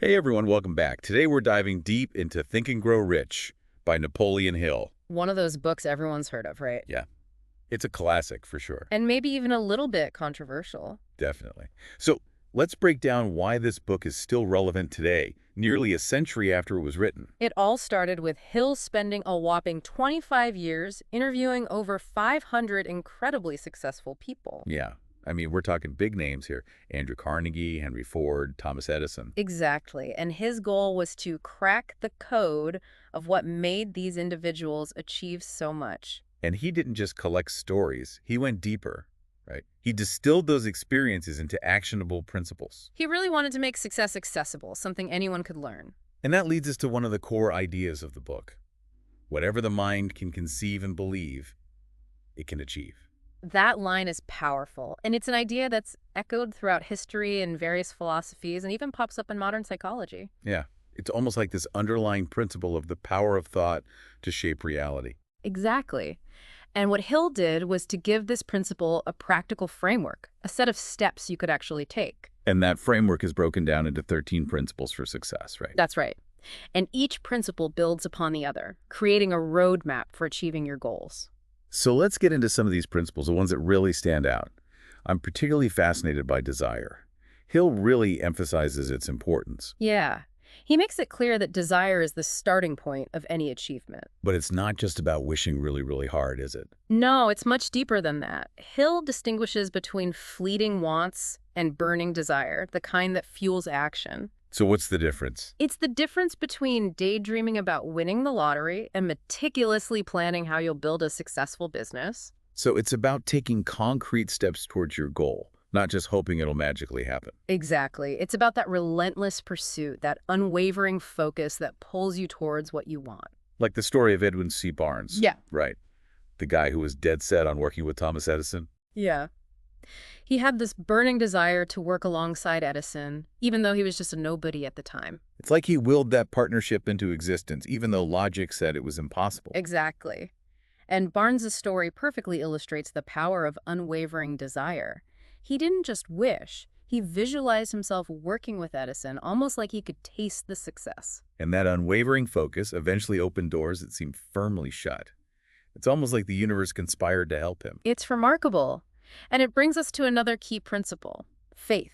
Hey everyone, welcome back. Today we're diving deep into Think and Grow Rich by Napoleon Hill. One of those books everyone's heard of, right? Yeah, it's a classic for sure. And maybe even a little bit controversial. Definitely. So let's break down why this book is still relevant today, nearly a century after it was written. It all started with Hill spending a whopping 25 years interviewing over 500 incredibly successful people. Yeah, I mean, we're talking big names here. Andrew Carnegie, Henry Ford, Thomas Edison. Exactly. And his goal was to crack the code of what made these individuals achieve so much. And he didn't just collect stories, he went deeper, right? He distilled those experiences into actionable principles. He really wanted to make success accessible, something anyone could learn. And that leads us to one of the core ideas of the book. Whatever the mind can conceive and believe, it can achieve. That line is powerful, and it's an idea that's echoed throughout history and various philosophies and even pops up in modern psychology. Yeah, it's almost like this underlying principle of the power of thought to shape reality. Exactly. And what Hill did was to give this principle a practical framework, a set of steps you could actually take. And that framework is broken down into 13 principles for success, right? That's right. And each principle builds upon the other, creating a roadmap for achieving your goals. So let's get into some of these principles, the ones that really stand out. I'm particularly fascinated by desire. Hill really emphasizes its importance. Yeah. He makes it clear that desire is the starting point of any achievement. But it's not just about wishing really, really hard, is it? No, it's much deeper than that. Hill distinguishes between fleeting wants and burning desire, the kind that fuels action. So what's the difference? It's the difference between daydreaming about winning the lottery and meticulously planning how you'll build a successful business. So it's about taking concrete steps towards your goal, not just hoping it'll magically happen. Exactly. It's about that relentless pursuit, that unwavering focus that pulls you towards what you want. Like the story of Edwin C. Barnes. Yeah. Right. The guy who was dead set on working with Thomas Edison. Yeah. He had this burning desire to work alongside Edison, even though he was just a nobody at the time. It's like he willed that partnership into existence, even though logic said it was impossible. Exactly. And Barnes's story perfectly illustrates the power of unwavering desire. He didn't just wish, he visualized himself working with Edison, almost like he could taste the success. And that unwavering focus eventually opened doors that seemed firmly shut. It's almost like the universe conspired to help him. It's remarkable. And it brings us to another key principle, faith.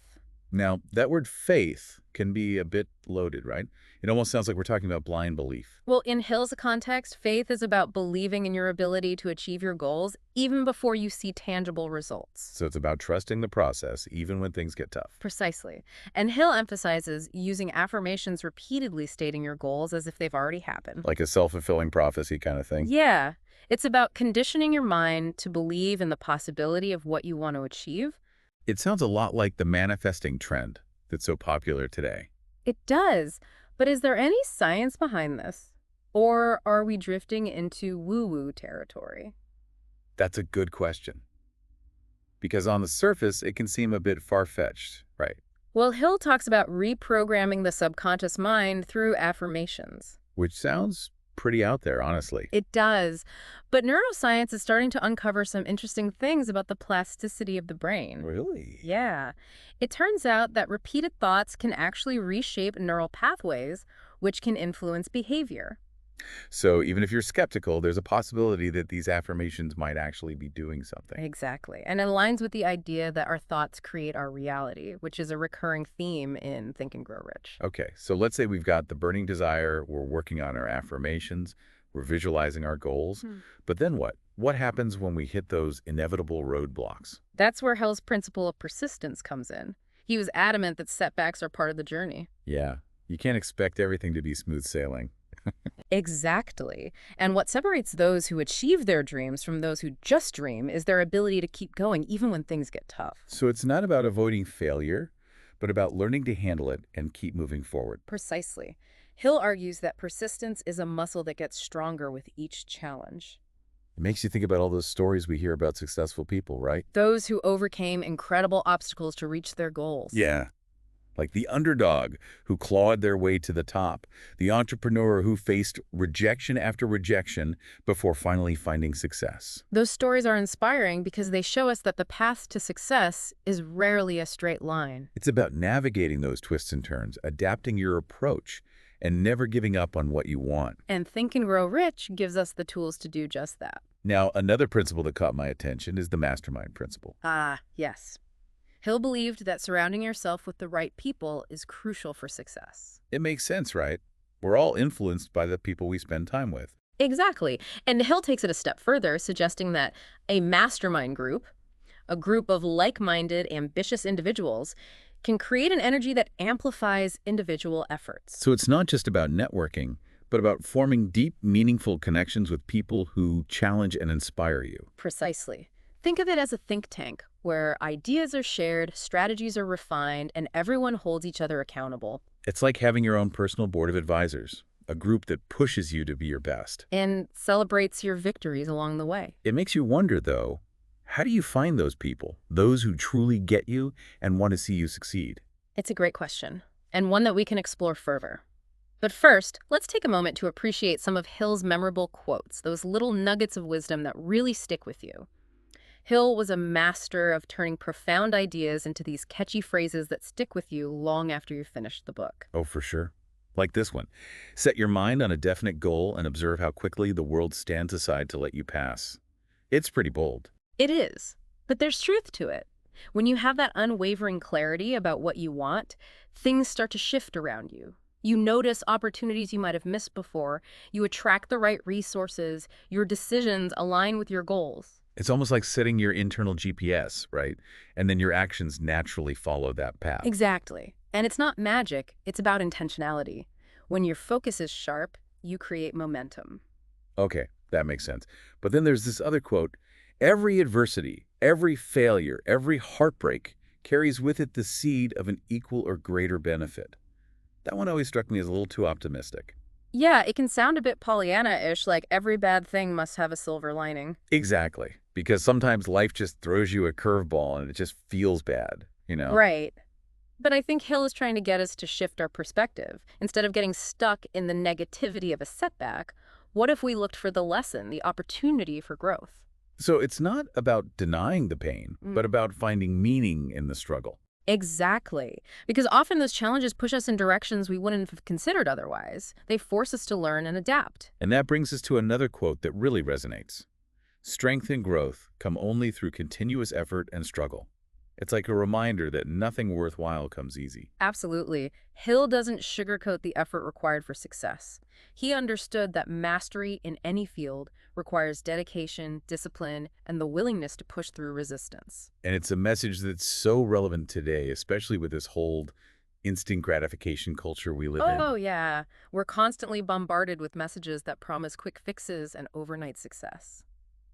Now, that word faith can be a bit loaded, right? It almost sounds like we're talking about blind belief. Well, in Hill's context, faith is about believing in your ability to achieve your goals even before you see tangible results. So it's about trusting the process, even when things get tough. Precisely. And Hill emphasizes using affirmations repeatedly stating your goals as if they've already happened. Like a self-fulfilling prophecy kind of thing. Yeah. It's about conditioning your mind to believe in the possibility of what you want to achieve. It sounds a lot like the manifesting trend that's so popular today. It does. But is there any science behind this? Or are we drifting into woo-woo territory? That's a good question. Because on the surface, it can seem a bit far-fetched, right? Well, Hill talks about reprogramming the subconscious mind through affirmations. Which sounds pretty out there, honestly. It does. But neuroscience is starting to uncover some interesting things about the plasticity of the brain. Really? Yeah. It turns out that repeated thoughts can actually reshape neural pathways, which can influence behavior. So even if you're skeptical, there's a possibility that these affirmations might actually be doing something. Exactly. And it aligns with the idea that our thoughts create our reality, which is a recurring theme in Think and Grow Rich. Okay, so let's say we've got the burning desire, we're working on our affirmations, we're visualizing our goals, but then what? What happens when we hit those inevitable roadblocks? That's where Hill's principle of persistence comes in. He was adamant that setbacks are part of the journey. Yeah, you can't expect everything to be smooth sailing. Exactly. And what separates those who achieve their dreams from those who just dream is their ability to keep going even when things get tough. So it's not about avoiding failure, but about learning to handle it and keep moving forward. Precisely. Hill argues that persistence is a muscle that gets stronger with each challenge. It makes you think about all those stories we hear about successful people, right? Those who overcame incredible obstacles to reach their goals. Yeah. Like the underdog who clawed their way to the top, the entrepreneur who faced rejection after rejection before finally finding success. Those stories are inspiring because they show us that the path to success is rarely a straight line. It's about navigating those twists and turns, adapting your approach, and never giving up on what you want. And Think and Grow Rich gives us the tools to do just that. Now, another principle that caught my attention is the mastermind principle. Ah, yes. Hill believed that surrounding yourself with the right people is crucial for success. It makes sense, right? We're all influenced by the people we spend time with. Exactly. And Hill takes it a step further, suggesting that a mastermind group, a group of like-minded, ambitious individuals, can create an energy that amplifies individual efforts. So it's not just about networking, but about forming deep, meaningful connections with people who challenge and inspire you. Precisely. Think of it as a think tank, where ideas are shared, strategies are refined, and everyone holds each other accountable. It's like having your own personal board of advisors, a group that pushes you to be your best. And celebrates your victories along the way. It makes you wonder, though, how do you find those people, those who truly get you and want to see you succeed? It's a great question, and one that we can explore further. But first, let's take a moment to appreciate some of Hill's memorable quotes, those little nuggets of wisdom that really stick with you. Hill was a master of turning profound ideas into these catchy phrases that stick with you long after you've finished the book. Oh, for sure. Like this one. Set your mind on a definite goal and observe how quickly the world stands aside to let you pass. It's pretty bold. It is, but there's truth to it. When you have that unwavering clarity about what you want, things start to shift around you. You notice opportunities you might have missed before, you attract the right resources, your decisions align with your goals. It's almost like setting your internal GPS, right? And then your actions naturally follow that path. Exactly. And it's not magic, it's about intentionality. When your focus is sharp, you create momentum. Okay, that makes sense. But then there's this other quote. Every adversity, every failure, every heartbreak carries with it the seed of an equal or greater benefit. That one always struck me as a little too optimistic. Yeah, it can sound a bit Pollyanna-ish, like every bad thing must have a silver lining. Exactly. Because sometimes life just throws you a curveball and it just feels bad, you know? Right. But I think Hill is trying to get us to shift our perspective. Instead of getting stuck in the negativity of a setback, what if we looked for the lesson, the opportunity for growth? So it's not about denying the pain, but about finding meaning in the struggle. Exactly. Because often those challenges push us in directions we wouldn't have considered otherwise. They force us to learn and adapt. And that brings us to another quote that really resonates. Strength and growth come only through continuous effort and struggle. It's like a reminder that nothing worthwhile comes easy. Absolutely. Hill doesn't sugarcoat the effort required for success. He understood that mastery in any field requires dedication, discipline, and the willingness to push through resistance. And it's a message that's so relevant today, especially with this whole instant gratification culture we live in. Oh, yeah. We're constantly bombarded with messages that promise quick fixes and overnight success.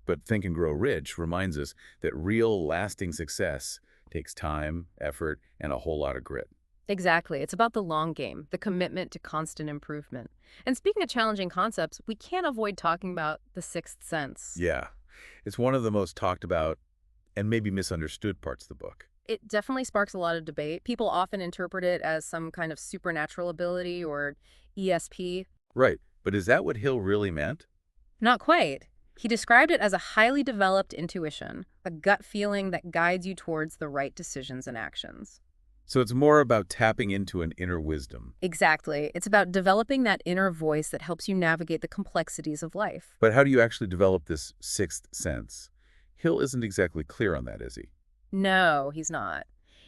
But Think and Grow Rich reminds us that real, lasting success takes time, effort, and a whole lot of grit. Exactly. It's about the long game, the commitment to constant improvement. And speaking of challenging concepts, we can't avoid talking about the sixth sense. Yeah, it's one of the most talked about and maybe misunderstood parts of the book. It definitely sparks a lot of debate. People often interpret it as some kind of supernatural ability or ESP. Right, but is that what Hill really meant? Not quite. He described it as a highly developed intuition, a gut feeling that guides you towards the right decisions and actions. So it's more about tapping into an inner wisdom. Exactly. It's about developing that inner voice that helps you navigate the complexities of life. But how do you actually develop this sixth sense? Hill isn't exactly clear on that, is he? No, he's not.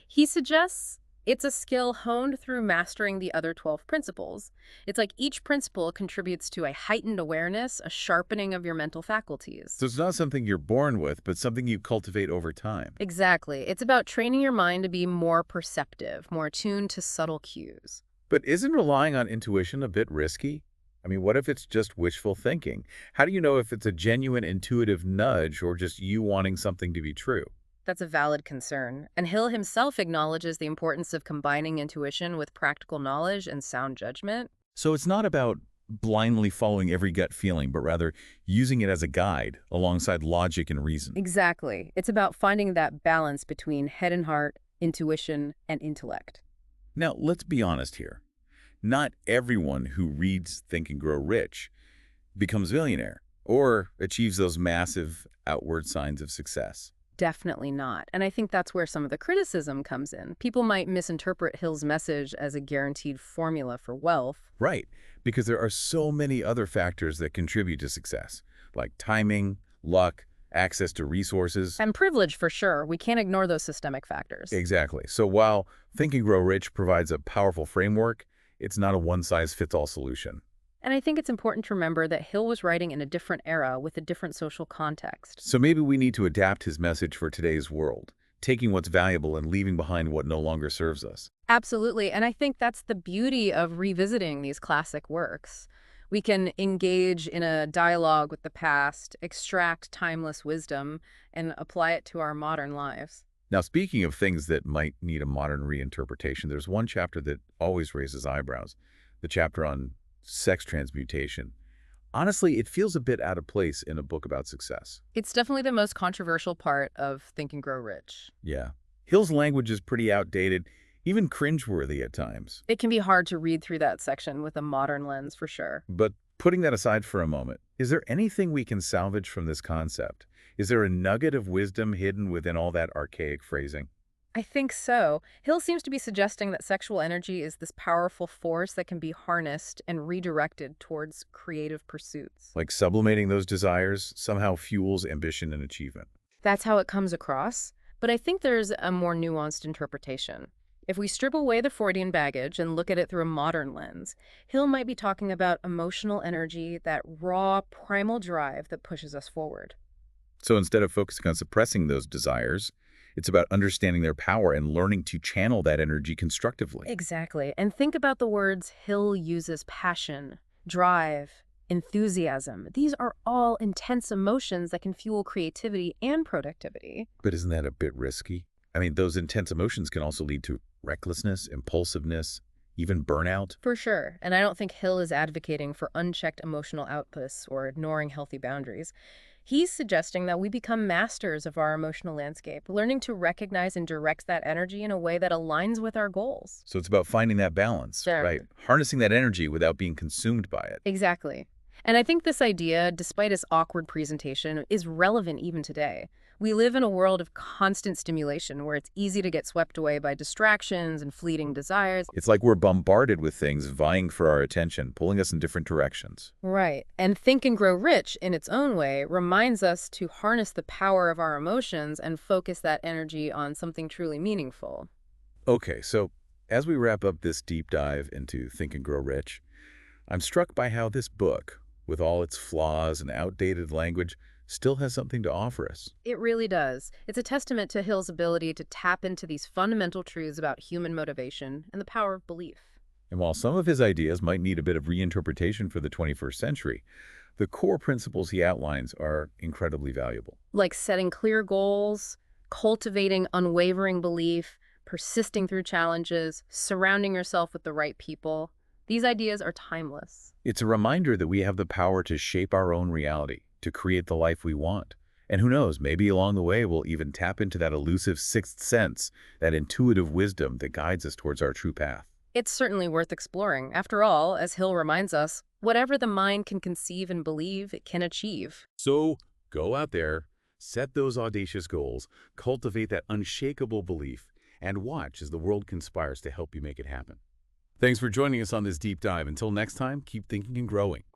He suggests it's a skill honed through mastering the other 12 principles. It's like each principle contributes to a heightened awareness, a sharpening of your mental faculties. So it's not something you're born with, but something you cultivate over time. Exactly. It's about training your mind to be more perceptive, more attuned to subtle cues. But isn't relying on intuition a bit risky? I mean, what if it's just wishful thinking? How do you know if it's a genuine intuitive nudge or just you wanting something to be true? That's a valid concern, and Hill himself acknowledges the importance of combining intuition with practical knowledge and sound judgment. So it's not about blindly following every gut feeling, but rather using it as a guide alongside logic and reason. Exactly. It's about finding that balance between head and heart, intuition, and intellect. Now, let's be honest here. Not everyone who reads Think and Grow Rich becomes a millionaire or achieves those massive outward signs of success. Definitely not. And I think that's where some of the criticism comes in. People might misinterpret Hill's message as a guaranteed formula for wealth. Right, because there are so many other factors that contribute to success, like timing, luck, access to resources. And privilege, for sure. We can't ignore those systemic factors. Exactly. So while Think and Grow Rich provides a powerful framework, it's not a one-size-fits-all solution. And I think it's important to remember that Hill was writing in a different era with a different social context. So maybe we need to adapt his message for today's world, taking what's valuable and leaving behind what no longer serves us. Absolutely. And I think that's the beauty of revisiting these classic works. We can engage in a dialogue with the past, extract timeless wisdom, and apply it to our modern lives. Now, speaking of things that might need a modern reinterpretation, there's one chapter that always raises eyebrows, the chapter on sex transmutation. Honestly, it feels a bit out of place in a book about success. It's definitely the most controversial part of Think and Grow Rich. Yeah. Hill's language is pretty outdated, even cringeworthy at times. It can be hard to read through that section with a modern lens, for sure. But putting that aside for a moment, is there anything we can salvage from this concept? Is there a nugget of wisdom hidden within all that archaic phrasing? I think so. Hill seems to be suggesting that sexual energy is this powerful force that can be harnessed and redirected towards creative pursuits. Like sublimating those desires somehow fuels ambition and achievement. That's how it comes across, but I think there's a more nuanced interpretation. If we strip away the Freudian baggage and look at it through a modern lens, Hill might be talking about emotional energy, that raw, primal drive that pushes us forward. So instead of focusing on suppressing those desires, it's about understanding their power and learning to channel that energy constructively. Exactly. And think about the words Hill uses: passion, drive, enthusiasm. These are all intense emotions that can fuel creativity and productivity. But isn't that a bit risky? I mean, those intense emotions can also lead to recklessness, impulsiveness, even burnout. For sure. And I don't think Hill is advocating for unchecked emotional outputs or ignoring healthy boundaries. He's suggesting that we become masters of our emotional landscape, learning to recognize and direct that energy in a way that aligns with our goals. So it's about finding that balance, Sure. right? Harnessing that energy without being consumed by it. Exactly. And I think this idea, despite its awkward presentation, is relevant even today. We live in a world of constant stimulation where it's easy to get swept away by distractions and fleeting desires. It's like we're bombarded with things vying for our attention, pulling us in different directions. Right. And Think and Grow Rich, in its own way, reminds us to harness the power of our emotions and focus that energy on something truly meaningful. Okay, so as we wrap up this deep dive into Think and Grow Rich, I'm struck by how this book, with all its flaws and outdated language, still has something to offer us. It really does. It's a testament to Hill's ability to tap into these fundamental truths about human motivation and the power of belief. And while some of his ideas might need a bit of reinterpretation for the 21st century, the core principles he outlines are incredibly valuable. Like setting clear goals, cultivating unwavering belief, persisting through challenges, surrounding yourself with the right people. These ideas are timeless. It's a reminder that we have the power to shape our own reality, to create the life we want. And who knows, maybe along the way we'll even tap into that elusive sixth sense, that intuitive wisdom that guides us towards our true path. It's certainly worth exploring. After all, as Hill reminds us, whatever the mind can conceive and believe, it can achieve. So go out there, set those audacious goals, cultivate that unshakable belief, and watch as the world conspires to help you make it happen. Thanks for joining us on this deep dive. Until next time, keep thinking and growing.